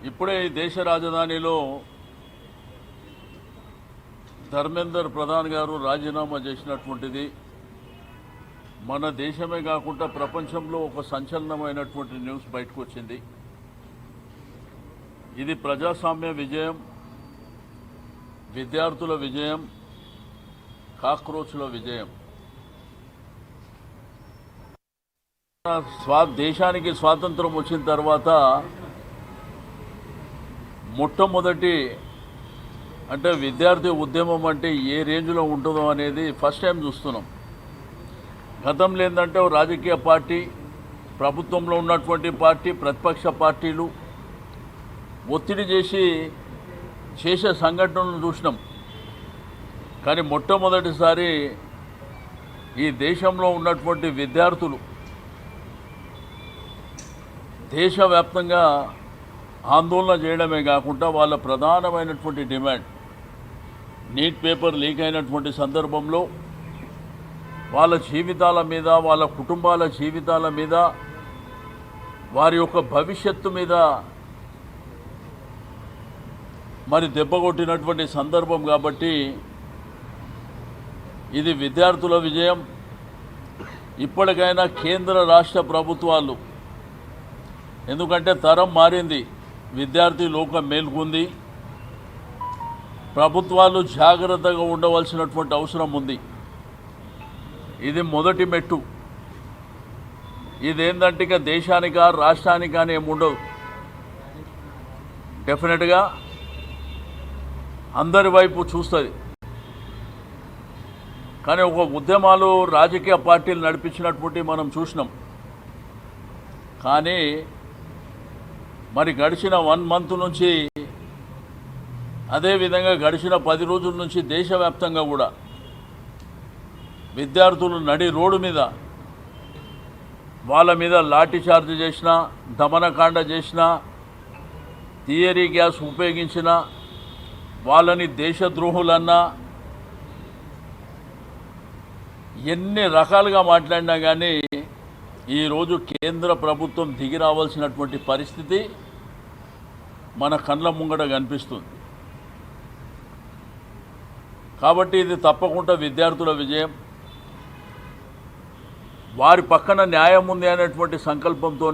ఇప్పుడే ఈ దేశ రాజధానిలో ధర్మేందర్ ప్రధాన్ గారు రాజీనామా చేసినటువంటిది మన దేశమే కాకుండా ప్రపంచంలో ఒక సంచలనమైనటువంటి న్యూస్ బయటకు వచ్చింది. ఇది ప్రజాస్వామ్య విజయం, విద్యార్థుల విజయం, కాక్రోచ్ల విజయం. దేశానికి స్వాతంత్రం వచ్చిన తర్వాత మొట్టమొదటి అంటే విద్యార్థి ఉద్యమం అంటే ఏ రేంజ్లో ఉంటుందో అనేది ఫస్ట్ టైం చూస్తున్నాం. గతంలో ఏంటంటే రాజకీయ పార్టీ, ప్రభుత్వంలో ఉన్నటువంటి పార్టీ, ప్రతిపక్ష పార్టీలు ఒత్తిడి చేసే సంఘటనలను చూసినాం. కానీ మొట్టమొదటిసారి ఈ దేశంలో ఉన్నటువంటి విద్యార్థులు దేశవ్యాప్తంగా ఆందోళన చేయడమే కాకుండా వాళ్ళ ప్రధానమైనటువంటి డిమాండ్ నీట్ పేపర్ లీక్ అయినటువంటి సందర్భంలో వాళ్ళ జీవితాల మీద, వాళ్ళ కుటుంబాల జీవితాల మీద, వారి యొక్క భవిష్యత్తు మీద మరి దెబ్బకొట్టినటువంటి సందర్భం. కాబట్టి ఇది విద్యార్థుల విజయం. ఇప్పటికైనా కేంద్ర రాష్ట్ర ప్రభుత్వాలు, ఎందుకంటే తరం మారింది, విద్యార్థి లోకం మేల్కొంది, ప్రభుత్వాలు జాగ్రత్తగా ఉండవలసినటువంటి అవసరం ఉంది. ఇది మొదటి మెట్టు. ఇదేంటంటే ఇక దేశానికా రాష్ట్రానికా అని ఏముండవు. డెఫినెట్గా అందరి వైపు చూస్తుంది. కానీ ఒక ఉద్యమాలు రాజకీయ పార్టీలు నడిపించినటువంటి మనం చూసినాం. కానీ మరి గడిచిన 1 మంత్ నుంచి, అదేవిధంగా గడిచిన 10 రోజుల నుంచి దేశవ్యాప్తంగా కూడా విద్యార్థులు నడి రోడ్డు మీద వాళ్ళ మీద లాఠీ చార్జ్ చేసినా, దమనకాండ చేసినా, థియరీ గ్యాస్ ఉపయోగించిన వాళ్ళని దేశద్రోహులన్నా, ఎన్ని రకాలుగా మాట్లాడినా కానీ ఈరోజు కేంద్ర ప్రభుత్వం దిగి రావాల్సినటువంటి పరిస్థితి మన కళ్ళ ముంగట కనిపిస్తుంది. కాబట్టి ఇది తప్పకుండా విద్యార్థుల విజయం. వారి పక్కన న్యాయం ఉంది అనేటువంటి సంకల్పంతో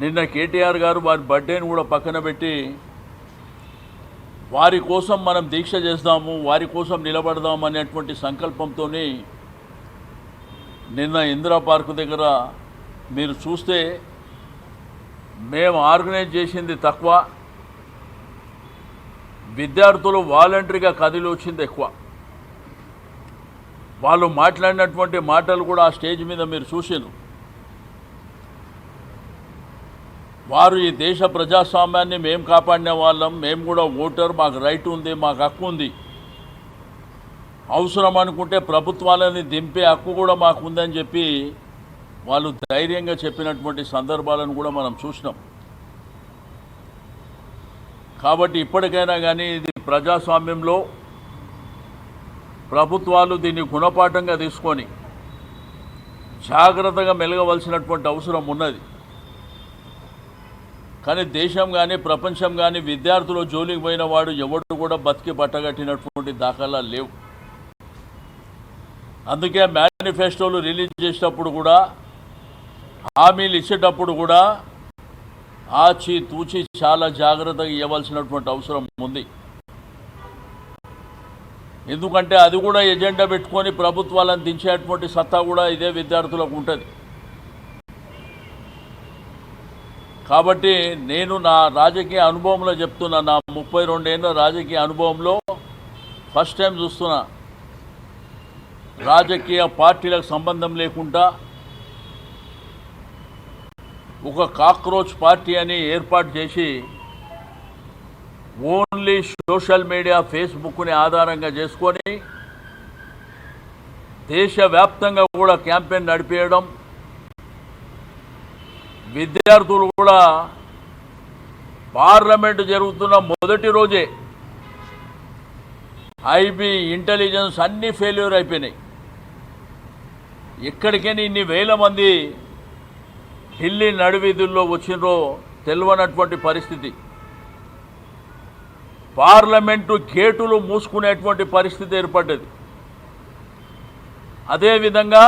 నిన్న కేటీఆర్ గారు వారి బర్త్డేని కూడా పక్కన పెట్టి వారి కోసం మనం దీక్ష చేద్దాము, వారి కోసం నిలబడదాం అనేటువంటి సంకల్పంతో నిన్న ఇందిరా పార్కు దగ్గర మీరు చూస్తే మేము ఆర్గనైజ్ చేసింది తక్కువ, విద్యార్థులు వాలంటరీగా కదిలి వచ్చింది ఎక్కువ. వాళ్ళు మాట్లాడినటువంటి మాటలు కూడా ఆ స్టేజ్ మీద మీరు చూసారు. వారు ఈ దేశ ప్రజాస్వామ్యాన్ని మేము కాపాడిన వాళ్ళం, మేము కూడా ఓటర్, మాకు రైట్ ఉంది, మాకు హక్కు ఉంది, అవసరం అనుకుంటే ప్రభుత్వాలని దింపే హక్కు కూడా మాకు ఉందని చెప్పి వాళ్ళు ధైర్యంగా చెప్పినటువంటి సందర్భాలను కూడా మనం చూసినాం. కాబట్టి ఇప్పటికైనా కానీ ఇది ప్రజాస్వామ్యంలో ప్రభుత్వాలు దీన్ని గుణపాఠంగా తీసుకొని జాగ్రత్తగా మెలగవలసినటువంటి అవసరం ఉన్నది. కానీ దేశం కానీ ప్రపంచం కానీ విద్యార్థులు జోలికి పోయిన వాడు ఎవడు కూడా బతికి పట్టగట్టినటువంటి దాఖలాలు లేవు. అందుకే మేనిఫెస్టోలు రిలీజ్ చేసేటప్పుడు కూడా, హామీలు ఇచ్చేటప్పుడు కూడా ఆచి తూచి చాలా జాగ్రత్తగా ఇవ్వవలసినటువంటి అవసరం ఉంది. ఎందుకంటే అది కూడా ఎజెండా పెట్టుకొని ప్రభుత్వాలను దించేటువంటి సత్తా కూడా ఇదే విద్యార్థులకు ఉంటుంది. కాబట్టి నేను నా రాజకీయ అనుభవంలో చెప్తున్నా, నా 32 ఏళ్ళ రాజకీయ అనుభవంలో ఫస్ట్ టైం చూస్తున్నా, రాజకీయ పార్టీలకు సంబంధం లేకుండా ఒక కాక్రోచ్ పార్టీ అని ఏర్పాటు చేసి ఓన్లీ సోషల్ మీడియా, ఫేస్బుక్ని ఆధారంగా చేసుకొని దేశవ్యాప్తంగా కూడా క్యాంపెయిన్ నడిపేయడం, విద్యార్థులు కూడా పార్లమెంటు జరుగుతున్న మొదటి రోజే ఐబీ, ఇంటెలిజెన్స్ అన్నీ ఫెయిల్యూర్ అయిపోయినాయి. ఎక్కడికైనా ఇన్ని వేల మంది ఢిల్లీ నడివీధుల్లో వచ్చినరో తెలియనటువంటి పరిస్థితి, పార్లమెంటు గేటులు మూసుకునేటువంటి పరిస్థితి ఏర్పడ్డది. అదేవిధంగా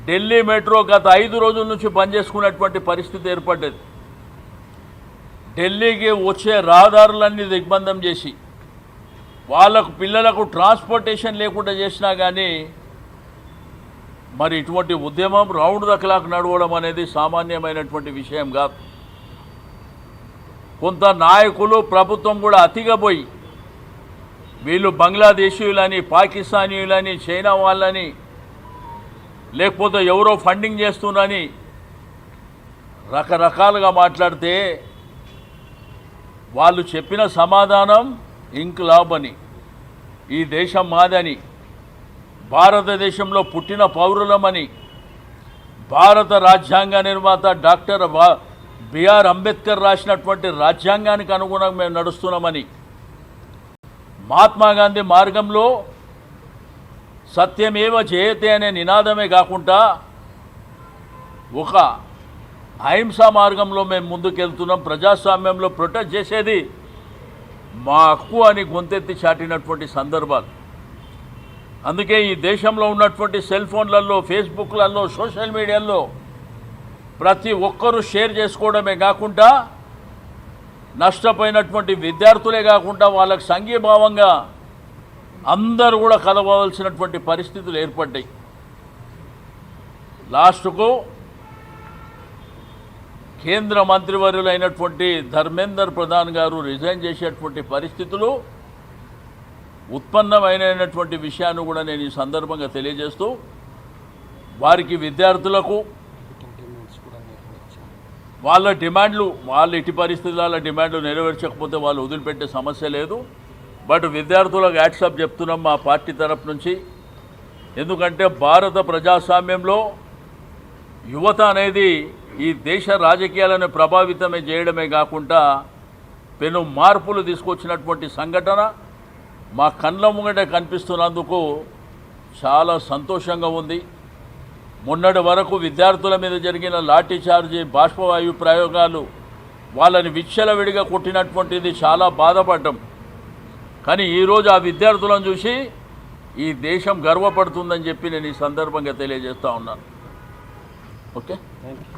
ఢిల్లీ మెట్రో గత 5 రోజుల నుంచి పనిచేసుకునేటువంటి పరిస్థితి ఏర్పడ్డది. ఢిల్లీకి వచ్చే రహదారులన్నీ దిగ్బంధం చేసి వాళ్ళకు పిల్లలకు ట్రాన్స్పోర్టేషన్ లేకుండా చేసినా కానీ మరి ఇటువంటి ఉద్యమం రౌండ్ ద క్లాక్ నడవడం అనేది సామాన్యమైనటువంటి విషయం కాదు. కొంత నాయకులు ప్రభుత్వం కూడా అతిగా పోయి వీళ్ళు బంగ్లాదేశీయులని, పాకిస్తానీయులని, చైనా వాళ్ళని, లేకపోతే ఎవరో ఫండింగ్ చేస్తున్నారని రకరకాలుగా మాట్లాడితే వాళ్ళు చెప్పిన సమాధానం ఇంక్లాబ్ అని, ఈ దేశం మాదని, భారతదేశంలో పుట్టిన పౌరులమని, భారత రాజ్యాంగ నిర్మాత డాక్టర్ బిఆర్ అంబేద్కర్ రాసినటువంటి రాజ్యాంగానికి అనుగుణంగా మేము నడుస్తున్నామని, మహాత్మా గాంధీ మార్గంలో సత్యమేవ జయతే అనే నినాదమే కాకుండా ఒక అహింసా మార్గంలో మేము ముందుకెళ్తున్నాం, ప్రజాస్వామ్యంలో ప్రొటెస్ట్ చేసేది మా హక్కు అని గొంతెత్తి చాటినటువంటి సందర్భాలు. అందుకే ఈ దేశంలో ఉన్నటువంటి సెల్ ఫోన్లలో, ఫేస్బుక్లలో, సోషల్ మీడియాలో ప్రతి ఒక్కరూ షేర్ చేసుకోవడమే కాకుండా నష్టపోయినటువంటి విద్యార్థులే కాకుండా వాళ్ళకు సంఘీభావంగా అందరూ కూడా కలవలసినటువంటి పరిస్థితులు ఏర్పడ్డాయి. లాస్ట్కు కేంద్ర మంత్రివర్యులైనటువంటి ధర్మేందర్ ప్రధాన్ గారు రిజైన్ చేసేటువంటి పరిస్థితులు ఉత్పన్నమైనటువంటి విషయాన్ని కూడా నేను ఈ సందర్భంగా తెలియజేస్తూ వారికి, విద్యార్థులకు వాళ్ళ డిమాండ్లు, వాళ్ళ ఇటు పరిస్థితుల డిమాండ్లు నెరవేర్చకపోతే వాళ్ళు వదిలిపెట్టే సమస్య లేదు. బట్ విద్యార్థులకు యాక్సెప్ట్ చెప్తున్నాం మా పార్టీ తరఫు నుంచి. ఎందుకంటే భారత ప్రజాస్వామ్యంలో యువత అనేది ఈ దేశ రాజకీయాలను ప్రభావితమే చేయడమే కాకుండా పెను మార్పులు తీసుకొచ్చినటువంటి సంఘటన మా కళ్ళ ముంగట కనిపిస్తున్నందుకు చాలా సంతోషంగా ఉంది. మొన్నటి వరకు విద్యార్థుల మీద జరిగిన లాఠీ చార్జీ, బాష్పవాయు ప్రయోగాలు వాళ్ళని విచ్చలవిడిగా కొట్టినటువంటిది చాలా బాధపడ్డాం. కానీ ఈరోజు ఆ విద్యార్థులను చూసి ఈ దేశం గర్వపడుతుందని చెప్పి నేను ఈ సందర్భంగా తెలియజేస్తూ ఉన్నాను. Okay, thank you.